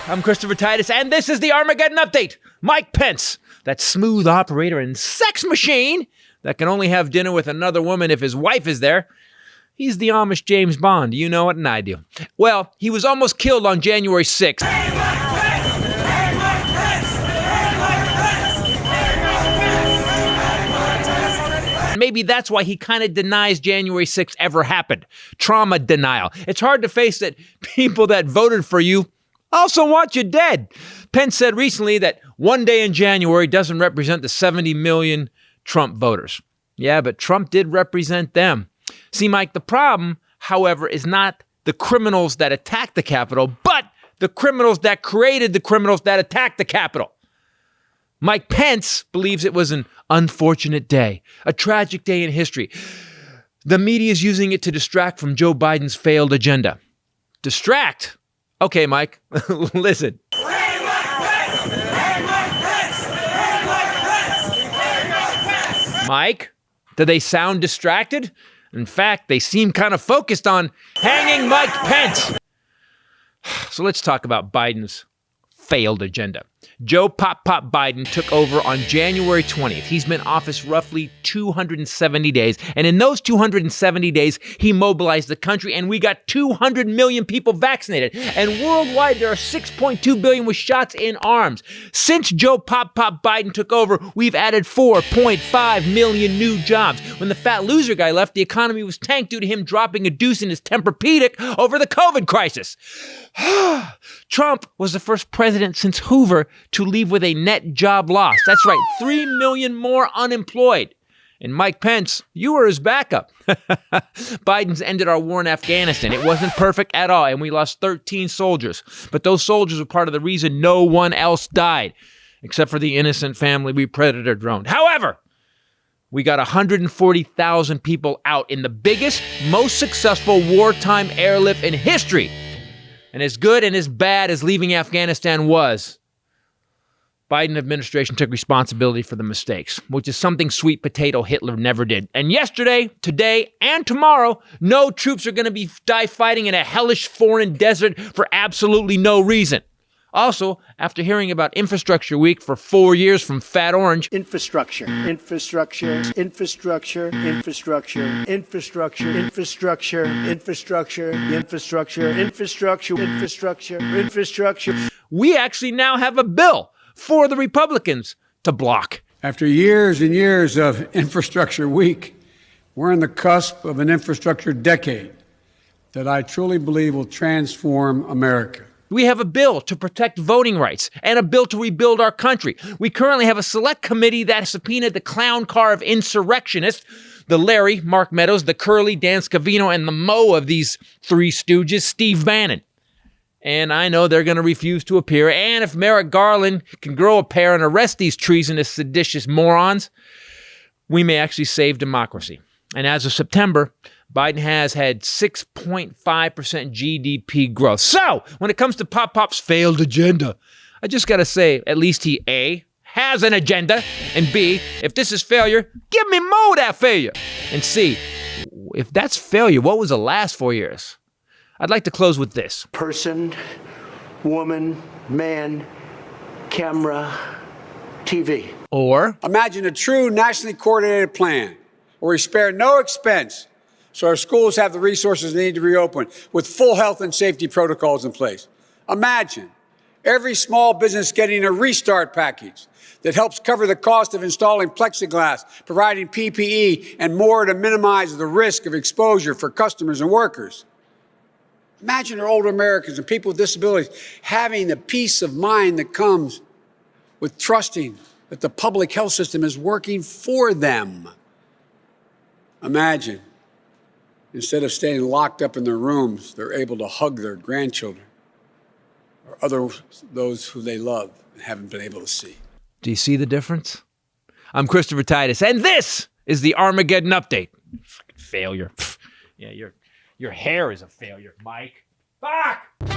I'm Christopher Titus, and this is the Armageddon Update. Mike Pence, that smooth operator and sex machine that can only have dinner with another woman if his wife is there. He's the Amish James Bond. You know it, and I do. Well, he was almost killed on January 6th. Maybe that's why he kind of denies January 6th ever happened. Trauma denial. It's hard to face that people that voted for you also want you dead. Pence said recently that one day in January doesn't represent the 70 million Trump voters. Yeah, but Trump did represent them. See, Mike, the problem, however, is not the criminals that attacked the Capitol, but the criminals that created the criminals that attacked the Capitol. Mike Pence believes it was an unfortunate day, a tragic day in history. The media is using it to distract from Joe Biden's failed agenda. Distract? Okay, Mike, listen. Mike, do they sound distracted? In fact, they seem kind of focused on hanging Mike Pence. So let's talk about Biden's failed agenda. Joe Pop Biden took over on January 20th. He's been in office roughly 270 days. And in those 270 days, he mobilized the country and we got 200 million people vaccinated. And worldwide, there are 6.2 billion with shots in arms. Since Joe Pop Biden took over, we've added 4.5 million new jobs. When the fat loser guy left, the economy was tanked due to him dropping a deuce in his Tempur-Pedic over the COVID crisis. Trump was the first president since Hoover to leave with a net job loss. That's right, 3 million more unemployed. And Mike Pence, you were his backup. Biden's ended our war in Afghanistan. It wasn't perfect at all, and we lost 13 soldiers. But those soldiers were part of the reason no one else died, except for the innocent family we predator droned. However, we got 140,000 people out in the biggest, most successful wartime airlift in history. And as good and as bad as leaving Afghanistan was, Biden administration took responsibility for the mistakes, which is something sweet potato Hitler never did. And yesterday, today, and tomorrow, no troops are going to die fighting in a hellish foreign desert for absolutely no reason. Also, after hearing about Infrastructure Week for 4 years from Fat Orange, infrastructure, infrastructure, infrastructure, infrastructure, infrastructure, infrastructure, infrastructure, infrastructure, infrastructure, infrastructure, infrastructure, we actually now have a bill for the Republicans to block. After years and years of Infrastructure Week, we're on the cusp of an infrastructure decade that I truly believe will transform America. We have a bill to protect voting rights and a bill to rebuild our country. We currently have a select committee that subpoenaed the clown car of insurrectionists, the Larry, Mark Meadows, the Curly, Dan Scavino, and the Mo of these three stooges, Steve Bannon. And I know they're going to refuse to appear. And if Merrick Garland can grow a pair and arrest these treasonous, seditious morons, we may actually save democracy. And as of September, Biden has had 6.5% GDP growth. So, when it comes to Pop's failed agenda, I just got to say, at least he, A, has an agenda, and B, if this is failure, give me more of that failure. And C, if that's failure, what was the last 4 years? I'd like to close with this. person, woman, man, camera, TV. Or, Imagine a true nationally coordinated plan where we spare no expense so our schools have the resources they need to reopen with full health and safety protocols in place. Imagine every small business getting a restart package that helps cover the cost of installing plexiglass, providing PPE, and more to minimize the risk of exposure for customers and workers. Imagine our older Americans and people with disabilities having the peace of mind that comes with trusting that the public health system is working for them. Imagine, instead of staying locked up in their rooms, they're able to hug their grandchildren or those who they love and haven't been able to see. do you see the difference? I'm Christopher Titus, and this is the Armageddon Update. Fucking failure. Yeah, your hair is a failure, Mike. Fuck!